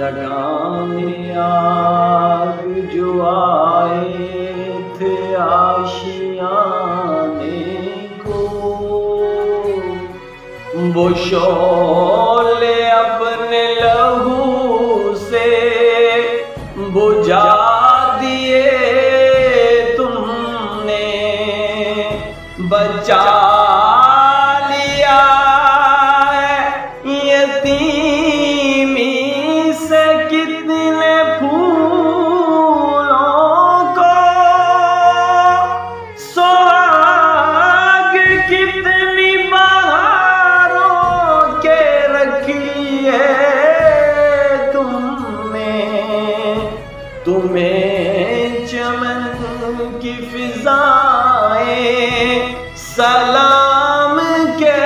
लगाने आग जो आए थे आशियाने को, वो शोले अपने लहू से बुझा दिए तुमने, बचा लिया है यतीमी से कितने फूलों को, सुहाग कितनी बहारों के रखी है तुमने, तुम्हें चमन की फिजाएं सलाम के